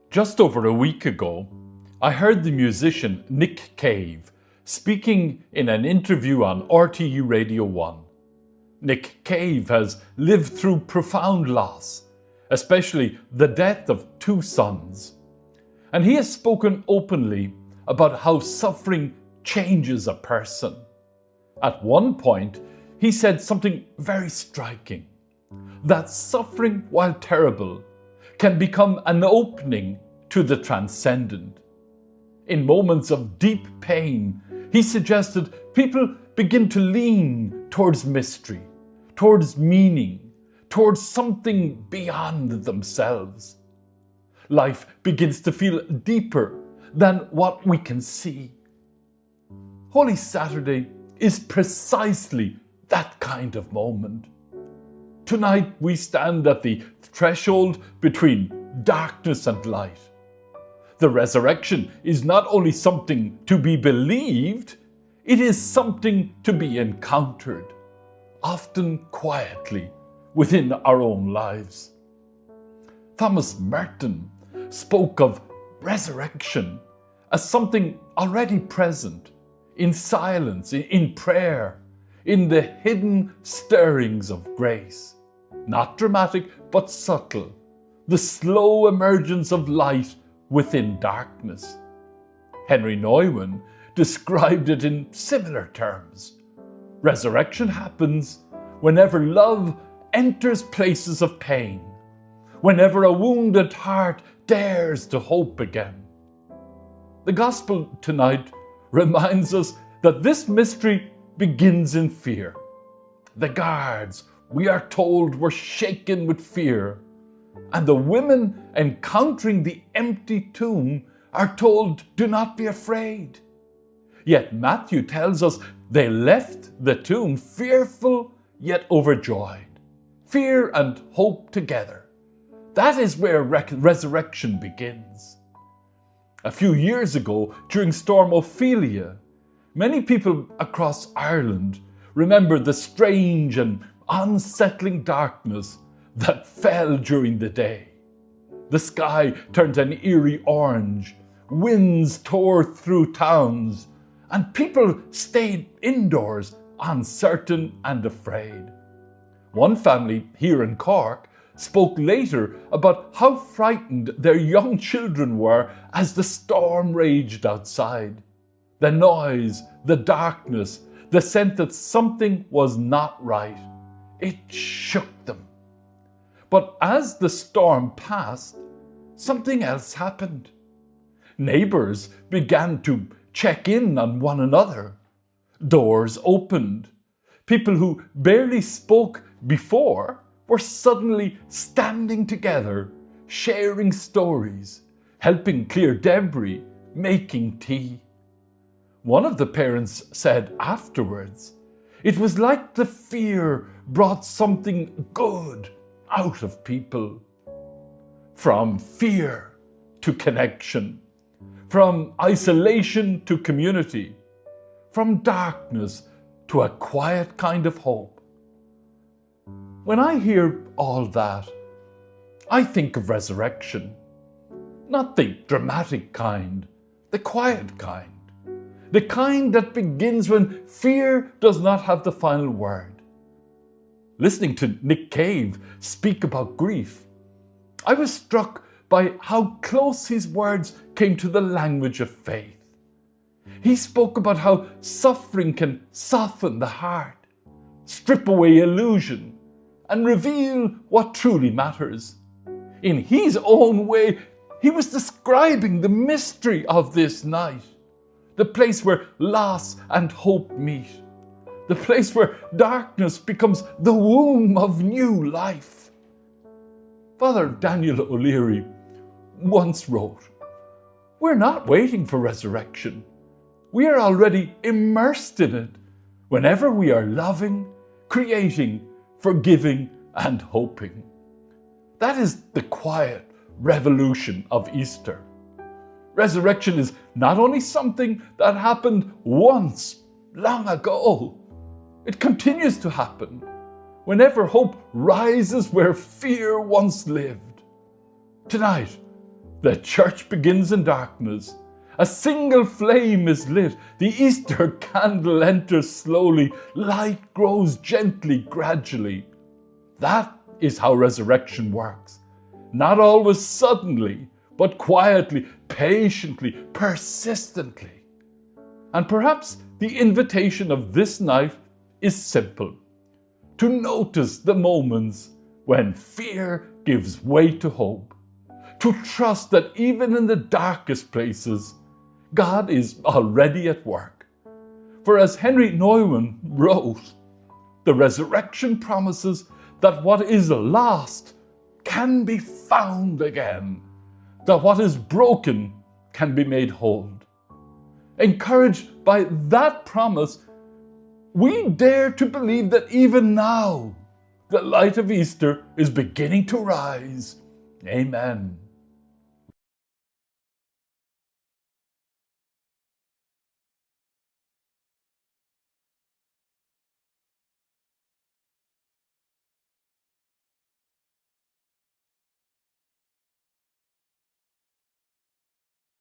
Just over a week ago, I heard the musician Nick Cave speaking in an interview on RTE Radio 1. Nick Cave has lived through profound loss, especially the death of two sons. And he has spoken openly about how suffering changes a person. At one point, he said something very striking, that suffering, while terrible, can become an opening to the transcendent. In moments of deep pain, he suggested people begin to lean towards mystery, towards meaning, towards something beyond themselves. Life begins to feel deeper than what we can see. Holy Saturday is precisely that kind of moment. Tonight we stand at the threshold between darkness and light. The resurrection is not only something to be believed, it is something to be encountered, often quietly within our own lives. Thomas Merton spoke of resurrection as something already present, in silence, in prayer, in the hidden stirrings of grace. Not dramatic, but subtle, the slow emergence of light within darkness. Henry Nouwen described it in similar terms. Resurrection happens whenever love enters places of pain, whenever a wounded heart dares to hope again. The Gospel tonight reminds us that this mystery begins in fear. The guards, we are told, were shaken with fear, and the women encountering the empty tomb are told, do not be afraid. Yet Matthew tells us they left the tomb fearful yet overjoyed. Fear and hope together. That is where resurrection begins. A few years ago, during Storm Ophelia, many people across Ireland remember the strange and unsettling darkness that fell during the day. The sky turned an eerie orange, winds tore through towns, and people stayed indoors, uncertain and afraid. One family here in Cork spoke later about how frightened their young children were as the storm raged outside. The noise, the darkness, the sense that something was not right, it shook them. But as the storm passed, something else happened. Neighbors began to check in on one another. Doors opened. People who barely spoke before were suddenly standing together, sharing stories, helping clear debris, making tea. One of the parents said afterwards, it was like the fear brought something good out of people. From fear to connection, from isolation to community, from darkness to a quiet kind of hope. When I hear all that, I think of resurrection. Not the dramatic kind, the quiet kind. The kind that begins when fear does not have the final word. Listening to Nick Cave speak about grief, I was struck by how close his words came to the language of faith. He spoke about how suffering can soften the heart, strip away illusion, and reveal what truly matters. In his own way, he was describing the mystery of this night, the place where loss and hope meet, the place where darkness becomes the womb of new life. Father Daniel O'Leary once wrote, "We're not waiting for resurrection. We are already immersed in it whenever we are loving, creating, forgiving, and hoping." That is the quiet revolution of Easter. Resurrection is not only something that happened once long ago, it continues to happen whenever hope rises where fear once lived. Tonight, The church begins in darkness. A single flame is lit. The Easter candle enters slowly. Light grows gently, gradually. That is how resurrection works. Not always suddenly, but quietly, patiently, persistently. And perhaps the invitation of this night is simple: to notice the moments when fear gives way to hope, to trust that even in the darkest places, God is already at work. For as Henry Nouwen wrote, the resurrection promises that what is lost can be found again, that what is broken can be made whole. Encouraged by that promise, we dare to believe that even now, the light of Easter is beginning to rise. Amen.